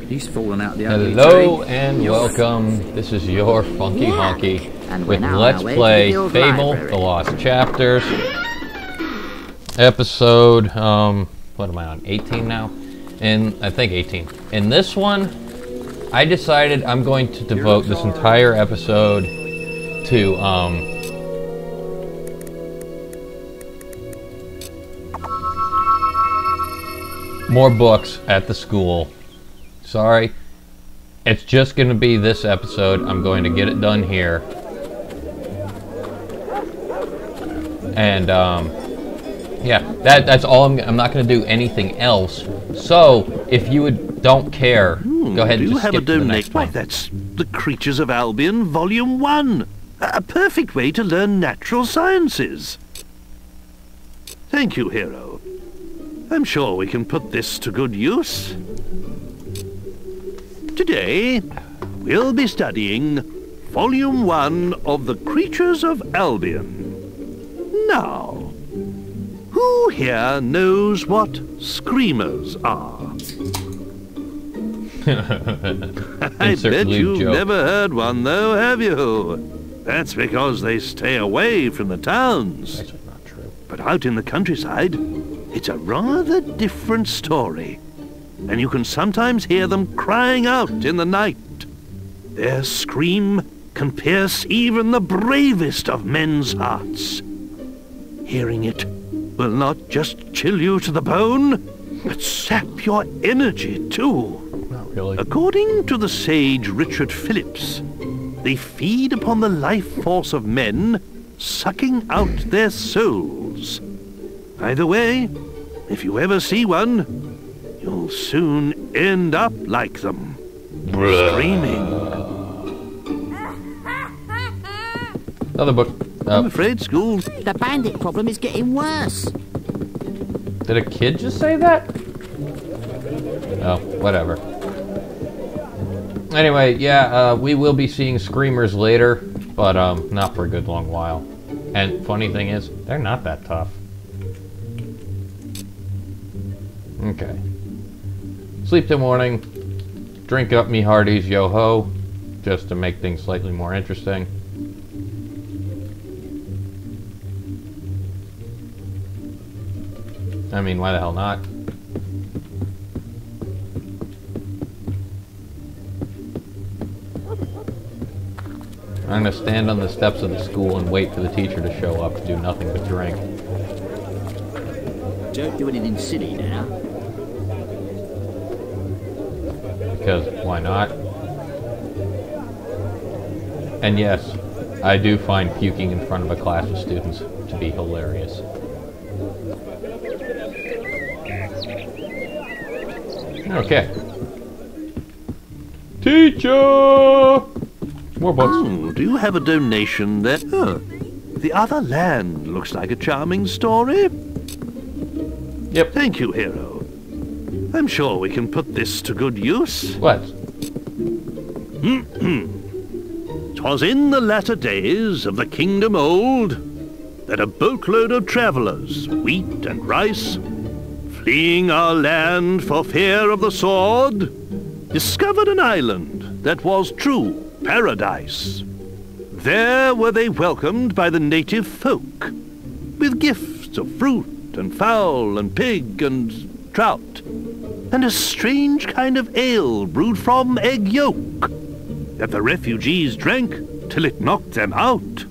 He's fallen out the Hello and welcome. This is your Funky Honky with Let's Play Fable, The Lost Chapters. Episode, what am I on, 18 now? I think 18. In this one, I decided I'm going to devote this entire episode to, more books at the school. Sorry, it's just going to be this episode. I'm going to get it done here. And, yeah, that's all. I'm not going to do anything else. So, if you don't care, go ahead and just skip to the next one. Why, that's The Creatures of Albion, Volume 1. A perfect way to learn natural sciences. Thank you, Hero. I'm sure we can put this to good use. Today, we'll be studying Volume 1 of The Creatures of Albion. Now, who here knows what screamers are? I bet you've never heard one, though, have you? That's because they stay away from the towns. That's not true. But out in the countryside, it's a rather different story. And you can sometimes hear them crying out in the night. Their scream can pierce even the bravest of men's hearts. Hearing it will not just chill you to the bone, but sap your energy too. Not really. According to the sage Richard Phillips, they feed upon the life force of men, sucking out their souls. Either way, if you ever see one, you'll soon end up like them, screaming. Another book. I'm afraid school... The bandit problem is getting worse. Did a kid just say that? Oh, whatever. Anyway, yeah, we will be seeing screamers later, but not for a good long while. And funny thing is, they're not that tough. Okay. Sleep till morning. Drink up me hearties, yo-ho, just to make things slightly more interesting. I mean, why the hell not? I'm gonna stand on the steps of the school and wait for the teacher to show up to do nothing but drink. Don't do anything silly now. Because why not? And yes, I do find puking in front of a class of students to be hilarious. Okay. Teacher! More books. Oh, do you have a donation there? Huh. The Other Land looks like a charming story. Yep. Thank you, Hero. I'm sure we can put this to good use. What? 'Twas in the latter days of the kingdom old that a boatload of travelers, wheat and rice, fleeing our land for fear of the sword, discovered an island that was true paradise. There were they welcomed by the native folk, with gifts of fruit and fowl and pig and trout, and a strange kind of ale brewed from egg yolk, that the refugees drank till it knocked them out.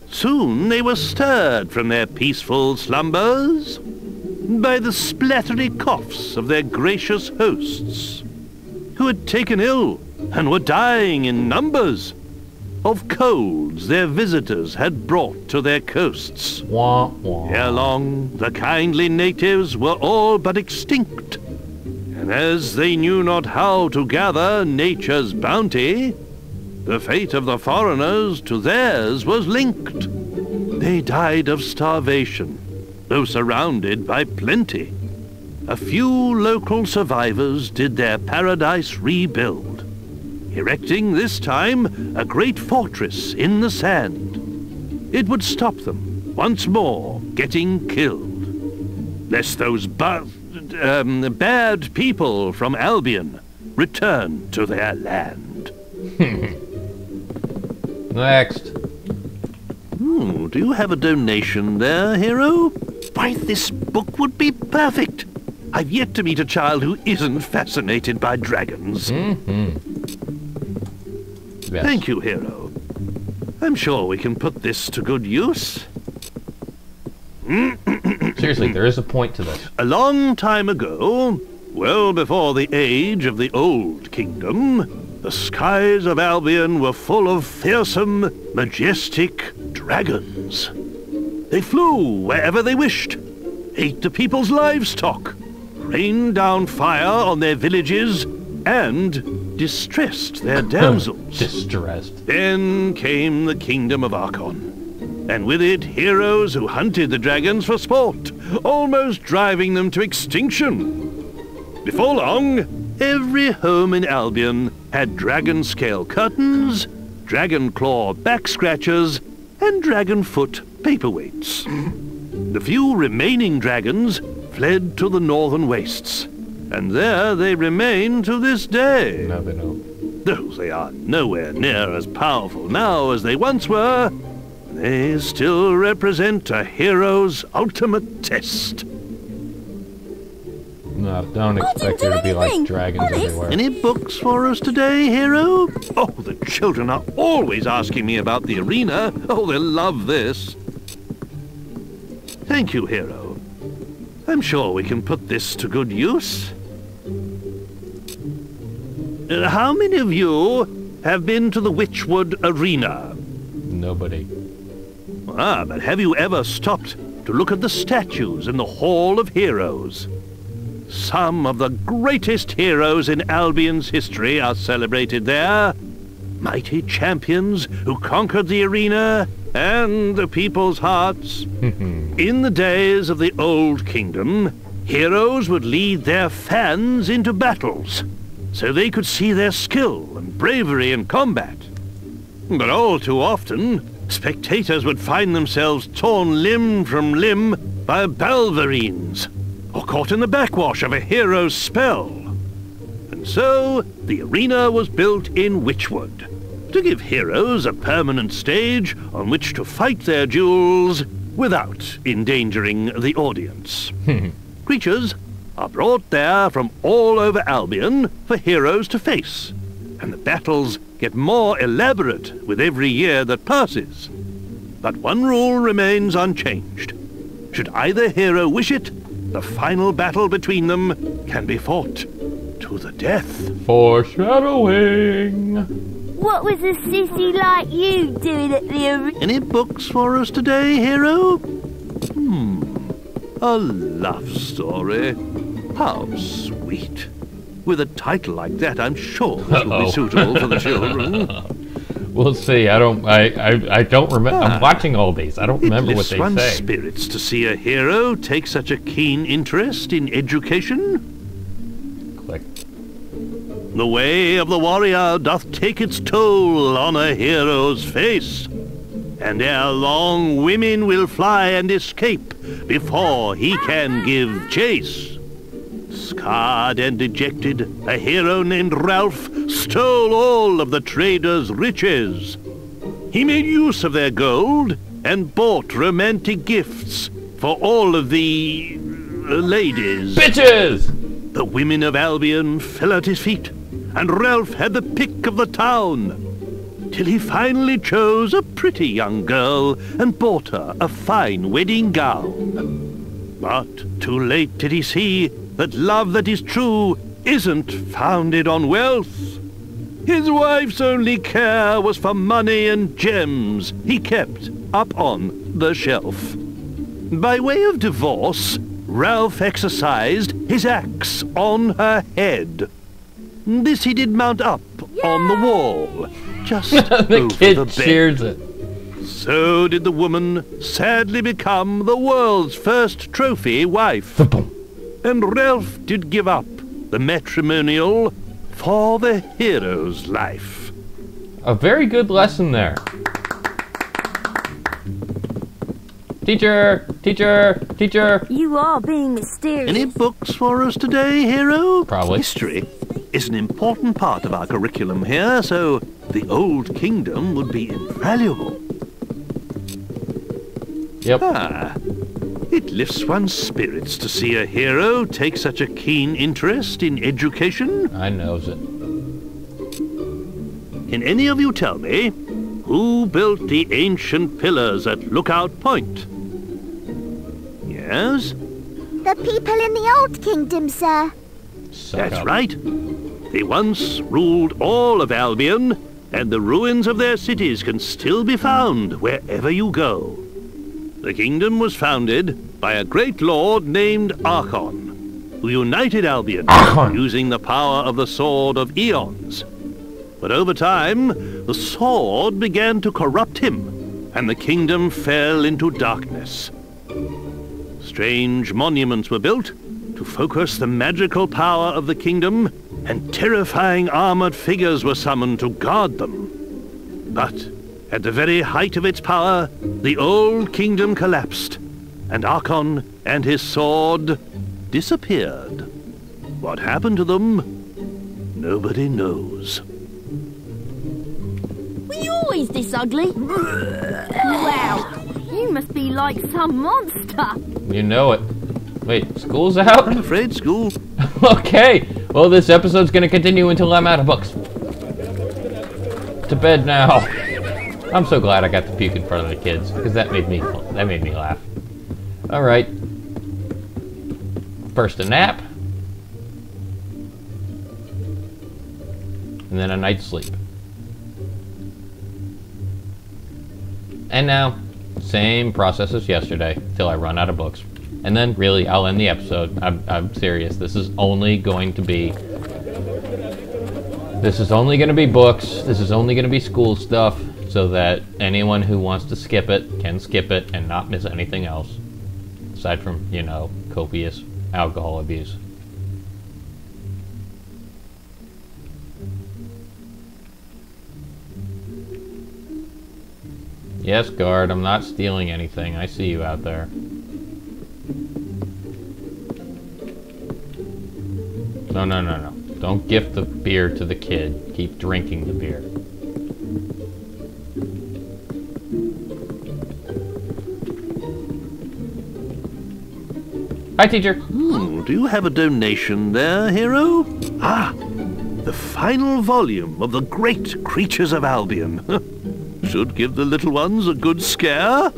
Soon they were stirred from their peaceful slumbers by the splattery coughs of their gracious hosts, who had taken ill and were dying in numbers of colds their visitors had brought to their coasts. Wah, wah. Ere long, the kindly natives were all but extinct, and as they knew not how to gather nature's bounty, the fate of the foreigners to theirs was linked. They died of starvation, though surrounded by plenty. A few local survivors did their paradise rebuild, erecting this time a great fortress in the sand. It would stop them once more getting killed, lest those bad people from Albion return to their land. Next. Do you have a donation there, hero? Why, this book would be perfect. I've yet to meet a child who isn't fascinated by dragons. Yes. Thank you, hero. I'm sure we can put this to good use. Seriously, there is a point to this. A long time ago, well before the age of the Old Kingdom, the skies of Albion were full of fearsome, majestic dragons. They flew wherever they wished, ate the people's livestock, rained down fire on their villages, and distressed their damsels. Distressed. Then came the Kingdom of Archon, and with it heroes who hunted the dragons for sport, almost driving them to extinction. Before long, every home in Albion had dragon scale curtains, dragon claw back scratchers, and dragon foot paperweights. The few remaining dragons fled to the northern wastes, and there they remain to this day. No, they don't. Though they are nowhere near as powerful now as they once were, they still represent a hero's ultimate test. No, don't expect there to be like dragons everywhere. Any books for us today, hero? Oh, the children are always asking me about the arena. Oh, they'll love this. Thank you, hero. I'm sure we can put this to good use. How many of you have been to the Witchwood Arena? Nobody. Ah, but have you ever stopped to look at the statues in the Hall of Heroes? Some of the greatest heroes in Albion's history are celebrated there. Mighty champions who conquered the arena and the people's hearts. In the days of the Old Kingdom, heroes would lead their fans into battles, so they could see their skill and bravery in combat. But all too often, spectators would find themselves torn limb from limb by balverines, or caught in the backwash of a hero's spell. And so, the arena was built in Witchwood, to give heroes a permanent stage on which to fight their duels without endangering the audience. Creatures are brought there from all over Albion for heroes to face, and the battles get more elaborate with every year that passes. But one rule remains unchanged. Should either hero wish it, the final battle between them can be fought to the death. Foreshadowing! What was a sissy like you doing at the arena? Any books for us today, hero? A love story. How sweet. With a title like that, I'm sure it will be suitable for the children. We'll see. I don't remember. I'm watching all these. I don't remember what they one's say. Spirits to see a hero take such a keen interest in education. Click. The way of the warrior doth take its toll on a hero's face, and ere long women will fly and escape before he can give chase. Scarred and dejected, a hero named Ralph stole all of the traders' riches. He made use of their gold and bought romantic gifts for all of the ladies. Bitches! The women of Albion fell at his feet, and Ralph had the pick of the town, till he finally chose a pretty young girl and bought her a fine wedding gown. But too late did he see that love that is true isn't founded on wealth. His wife's only care was for money and gems he kept up on the shelf. By way of divorce, Ralph exercised his axe on her head. This he did mount up on the wall, just The over kid the bed. cheers it. So did the woman sadly become the world's first trophy wife. And Ralph did give up the matrimonial for the hero's life. A very good lesson there. Teacher! Teacher! Teacher! You are being mysterious. Any books for us today, hero? Probably. History is an important part of our curriculum here, so the Old Kingdom would be invaluable. Yep. It lifts one's spirits to see a hero take such a keen interest in education. I knows it. Can any of you tell me who built the ancient pillars at Lookout Point? Yes? The people in the Old Kingdom, sir. That's right. They once ruled all of Albion, and the ruins of their cities can still be found wherever you go. The kingdom was founded by a great lord named Archon, who united Albion using the power of the Sword of Eons. But over time, the sword began to corrupt him, and the kingdom fell into darkness. Strange monuments were built to focus the magical power of the kingdom, and terrifying armored figures were summoned to guard them. But at the very height of its power, the Old Kingdom collapsed, and Archon and his sword disappeared. What happened to them, nobody knows. Were you always this ugly? Wow, you must be like some monster. You know it. Wait, school's out? I'm afraid school... Okay, well this episode's gonna continue until I'm out of books. To bed now. I'm so glad I got to puke in front of the kids, because that made me laugh. Alright. First a nap. And then a night's sleep. And now, same process as yesterday, till I run out of books. And then, really, I'll end the episode. I'm serious. This is only going to be... This is only going to be books. This is only going to be school stuff, so that anyone who wants to skip it can skip it and not miss anything else. Aside from, you know, copious alcohol abuse. Yes, guard, I'm not stealing anything. I see you out there. No. Don't gift the beer to the kid. Keep drinking the beer. Hi, teacher. Do you have a donation there, hero? The final volume of the Great Creatures of Albion. Should give the little ones a good scare.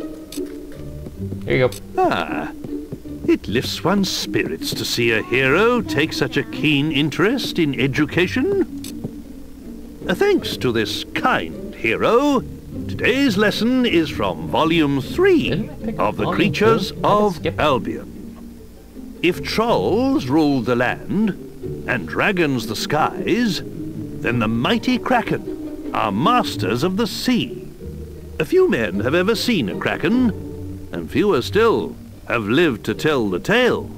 Here you go. It lifts one's spirits to see a hero take such a keen interest in education. Thanks to this kind hero, today's lesson is from Volume 3 of the Creatures of Albion. If trolls ruled the land, and dragons the skies, then the mighty Kraken are masters of the sea. A few men have ever seen a Kraken, and fewer still have lived to tell the tale.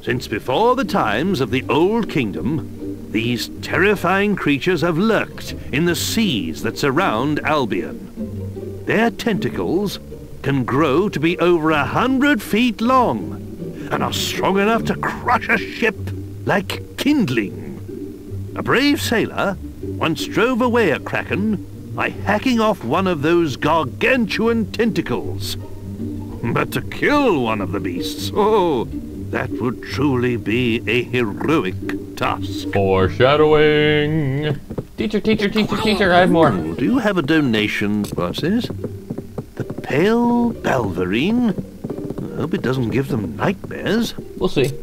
Since before the times of the Old Kingdom, these terrifying creatures have lurked in the seas that surround Albion. Their tentacles can grow to be over 100 feet long, and are strong enough to crush a ship like kindling. A brave sailor once drove away a Kraken by hacking off one of those gargantuan tentacles. But to kill one of the beasts, that would truly be a heroic task. Foreshadowing! Teacher, I have more. Do you have a donation? What's this? The Pale Balverine? I hope it doesn't give them nightmares. We'll see.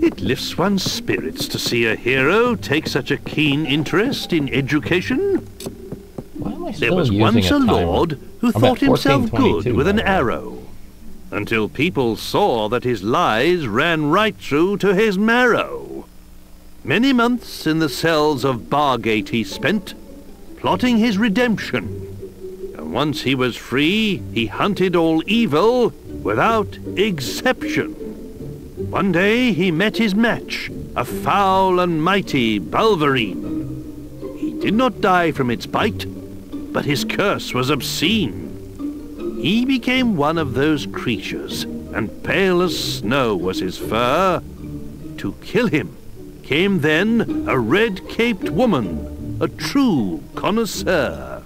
It lifts one's spirits to see a hero take such a keen interest in education. Why am I There still was using once a timer? lord who I'm thought at himself 14:22 good with an now. arrow, until people saw that his lies ran right through to his marrow. Many months in the cells of Bargate he spent, plotting his redemption. And once he was free, he hunted all evil without exception. One day he met his match, a foul and mighty Balverine. He did not die from its bite, but his curse was obscene. He became one of those creatures, and pale as snow was his fur. To kill him came then a red-caped woman, a true connoisseur.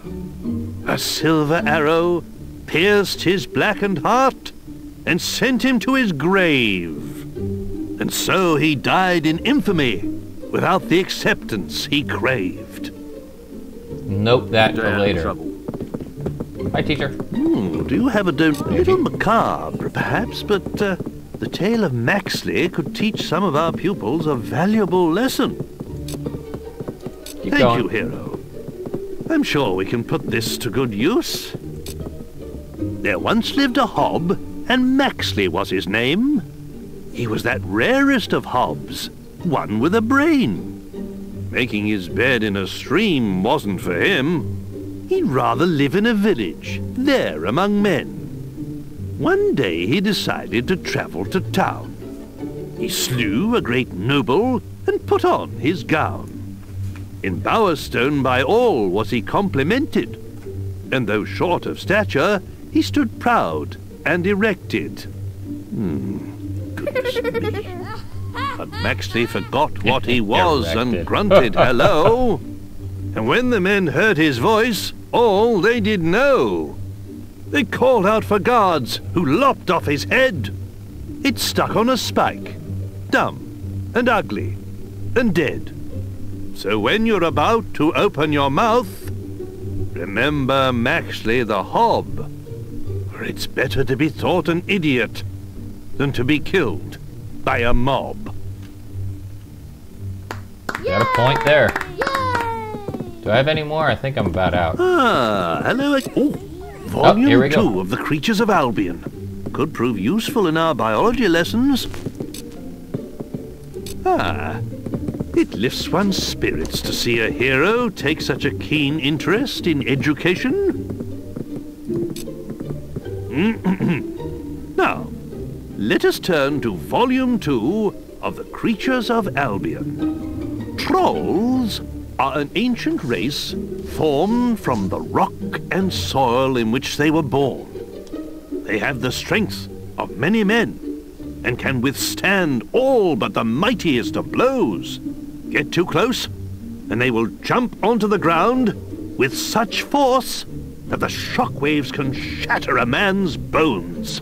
A silver arrow pierced his blackened heart and sent him to his grave. And so he died in infamy without the acceptance he craved. Note that for Damn later. trouble. Hi, teacher. Do you have a little macabre, perhaps, but the tale of Maxley could teach some of our pupils a valuable lesson. Keep Thank going. you, hero. I'm sure we can put this to good use. There once lived a hob, and Maxley was his name. He was that rarest of hobs, one with a brain. Making his bed in a stream wasn't for him. He'd rather live in a village, there among men. One day he decided to travel to town. He slew a great noble and put on his gown. In Bowerstone by all was he complimented, and though short of stature, he stood proud and erected. Goodness me. But Maxley forgot what he was and Erected. grunted hello. And when the men heard his voice, all they did know. They called out for guards, who lopped off his head. It stuck on a spike, dumb and ugly and dead. So when you're about to open your mouth, remember Maxley the Hob, for it's better to be thought an idiot than to be killed by a mob. Got a point there. Do I have any more? I think I'm about out. Hello. here Volume we go. 2 of the Creatures of Albion. Could prove useful in our biology lessons. It lifts one's spirits to see a hero take such a keen interest in education. Now, let us turn to Volume 2 of the Creatures of Albion. Trolls are an ancient race formed from the rock and soil in which they were born. They have the strength of many men and can withstand all but the mightiest of blows. Get too close, and they will jump onto the ground with such force that the shockwaves can shatter a man's bones.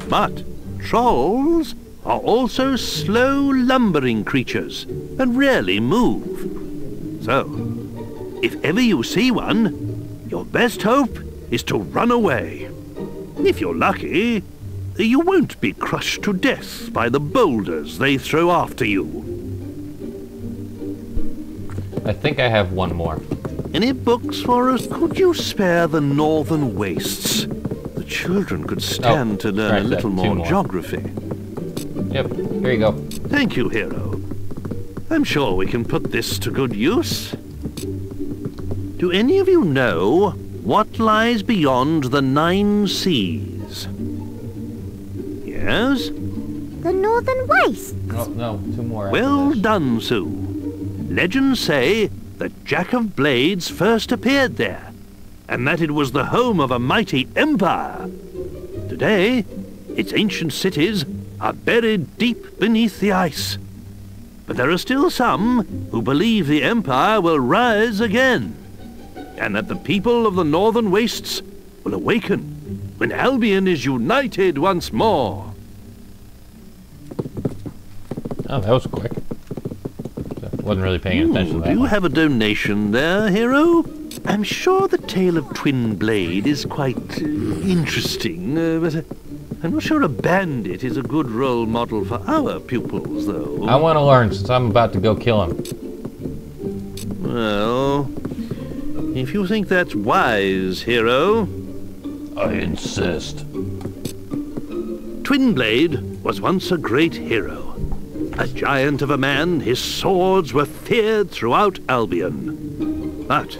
But trolls are also slow, lumbering creatures and rarely move. So, if ever you see one, your best hope is to run away. If you're lucky, you won't be crushed to death by the boulders they throw after you. I think I have one more. Any books for us? Could you spare the northern wastes? The children could stand to learn a scratch that. little Two more more. geography. Yep, here you go. Thank you, hero. I'm sure we can put this to good use. Do any of you know what lies beyond the 9 seas? Yes? The Northern Wastes. Oh, no, two more. after Well this. done, Sue. Legends say that Jack of Blades first appeared there, and that it was the home of a mighty empire. Today, its ancient cities are buried deep beneath the ice. But there are still some who believe the empire will rise again, and that the people of the northern wastes will awaken when Albion is united once more. Oh, that was quick. Wasn't really paying attention to that Do you one. have a donation there, hero? I'm sure the tale of Twin Blade is quite interesting, but I'm not sure a bandit is a good role model for our pupils, though. I want to learn since I'm about to go kill him. Well, if you think that's wise, hero... I insist. Twin Blade was once a great hero. A giant of a man, his swords were feared throughout Albion. But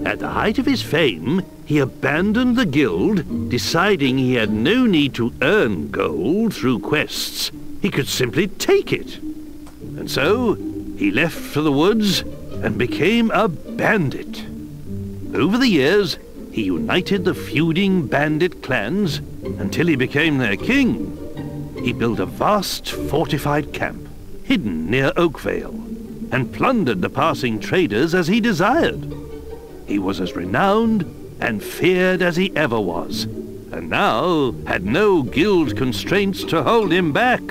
at the height of his fame, he abandoned the guild, deciding he had no need to earn gold through quests. He could simply take it. And so, he left for the woods and became a bandit. Over the years, he united the feuding bandit clans until he became their king. He built a vast fortified camp hidden near Oakvale, and plundered the passing traders as he desired. He was as renowned and feared as he ever was, and now had no guild constraints to hold him back.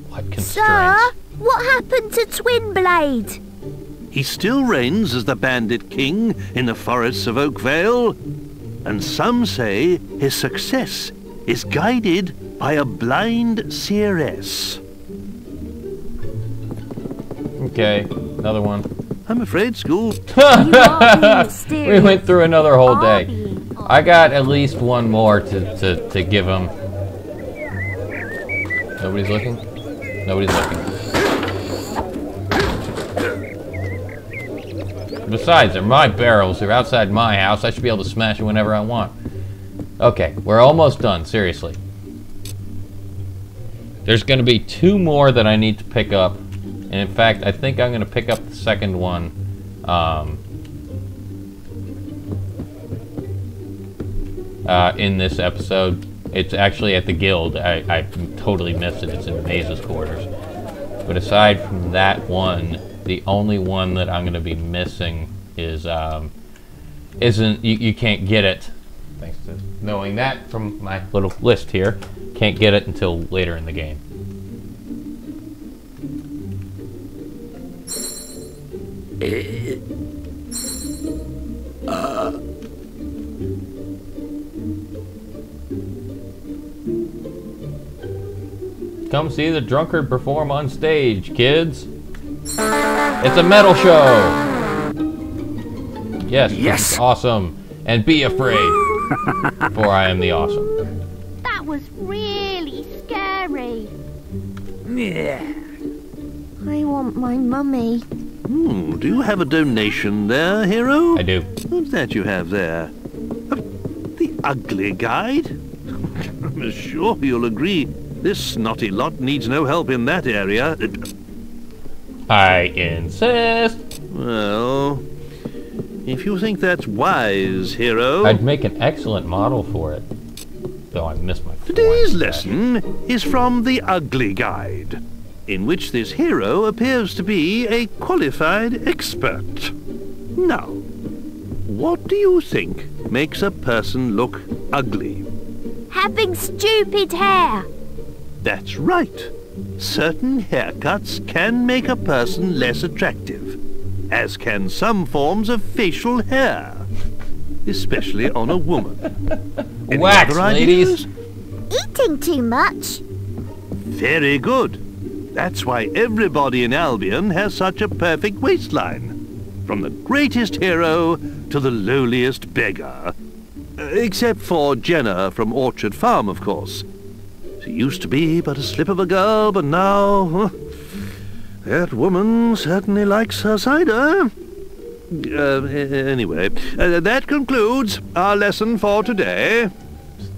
What constraints? Sir, what happened to Twinblade? He still reigns as the bandit king in the forests of Oakvale, and some say his success is guided by a blind seeress. Okay, another one. I'm afraid school... You are being mysterious. We went through another whole Are day. being I got at least one more to give him. Nobody's looking? Nobody's looking. Besides, they're my barrels. They're outside my house. I should be able to smash it whenever I want. Okay, we're almost done, seriously. There's going to be 2 more that I need to pick up. And in fact, I think I'm going to pick up the second one. In this episode. It's actually at the guild. I totally missed it. It's in Maze's quarters. But aside from that one, the only one that I'm going to be missing is you can't get it. Thanks to knowing that from my little list here. Can't get it until later in the game. Come see the drunkard perform on stage, kids. It's a metal show. Yes, Yes. it's awesome. And be afraid, for I am the awesome. That was really scary. Yeah. I want my mummy. Do you have a donation there, hero? I do. What's that you have there? The ugly guide? I'm sure you'll agree this snotty lot needs no help in that area. I insist. Well, if you think that's wise, hero... I'd make an excellent model for it. Though I missed my Today's form. lesson is from the Ugly Guide, in which this hero appears to be a qualified expert. Now, what do you think makes a person look ugly? Having stupid hair. That's right. Certain haircuts can make a person less attractive, as can some forms of facial hair, especially on a woman. Any Wax, other ladies. ideas? Eating too much. Very good. That's why everybody in Albion has such a perfect waistline. From the greatest hero to the lowliest beggar. Except for Jenna from Orchard Farm, of course. She used to be but a slip of a girl, but now... that woman certainly likes her cider. Anyway, that concludes our lesson for today.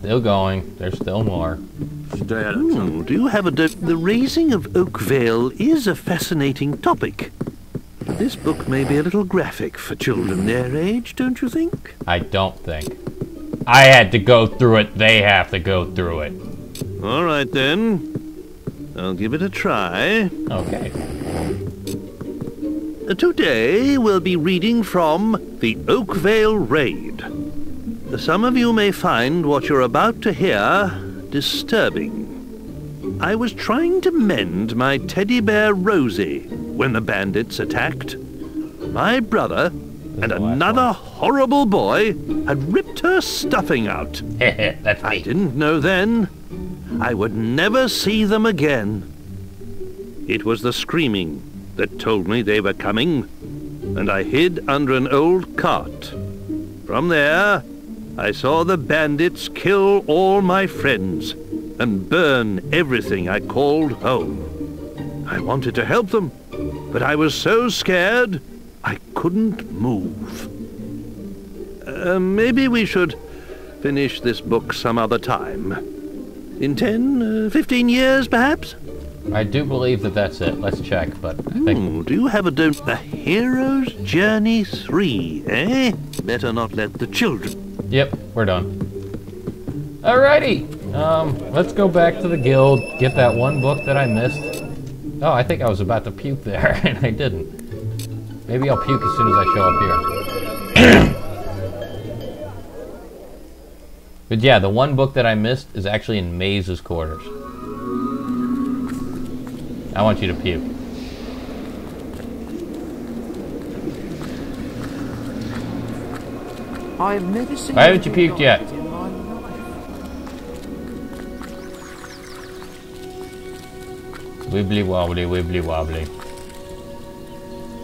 Still going. There's still more. Do you have the raising of Oakvale is a fascinating topic. This book may be a little graphic for children their age, don't you think? I don't think. I had to go through it. They have to go through it. All right, then. I'll give it a try. Okay. Today, we'll be reading from the Oakvale Raid. Some of you may find what you're about to hear disturbing. I was trying to mend my teddy bear Rosie when the bandits attacked. My brother and another horrible boy had ripped her stuffing out. That's I me. didn't know then I would never see them again. It was the screaming that told me they were coming, and I hid under an old cart. From there, I saw the bandits kill all my friends and burn everything I called home. I wanted to help them, but I was so scared I couldn't move. Maybe we should finish this book some other time. In 10, 15 years, perhaps? I do believe that that's it. Let's check, but I think... Do you have a Hero's Journey 3, eh? Better not let the children... Yep, we're done. Alrighty. Let's go back to the guild, get that one book that I missed, Oh, I think I was about to puke there, and I didn't. Maybe I'll puke as soon as I show up here. But yeah, the one book that I missed is actually in Maze's quarters. I want you to puke. I have never seen. Why haven't you puked yet? in my life. Wibbly wobbly, wibbly wobbly.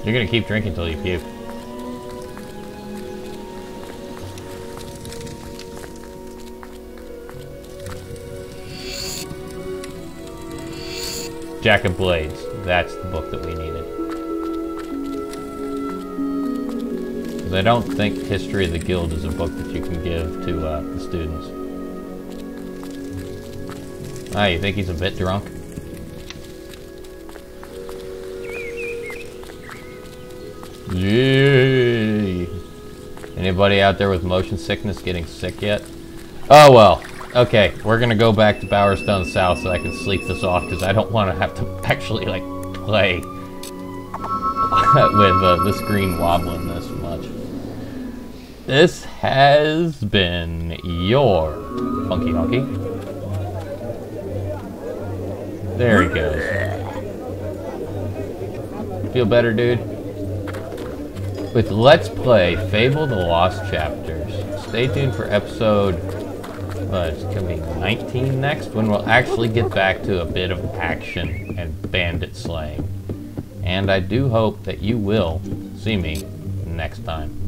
You're gonna keep drinking till you puke. Jack of Blades. That's the book that we needed. Because I don't think History of the Guild is a book that you can give to the students. Ah, you think he's a bit drunk? Yay! Anybody out there with motion sickness getting sick yet? Oh well. Okay, we're gonna go back to Bowerstone South so I can sleep this off because I don't want to have to actually like play with the screen wobbling this much. This has been your Funky Honky. There he goes. Feel better, dude? With Let's Play Fable the Lost Chapters. Stay tuned for episode, it's gonna be 19 next, when we'll actually get back to a bit of action and bandit slaying. And I do hope that you will see me next time.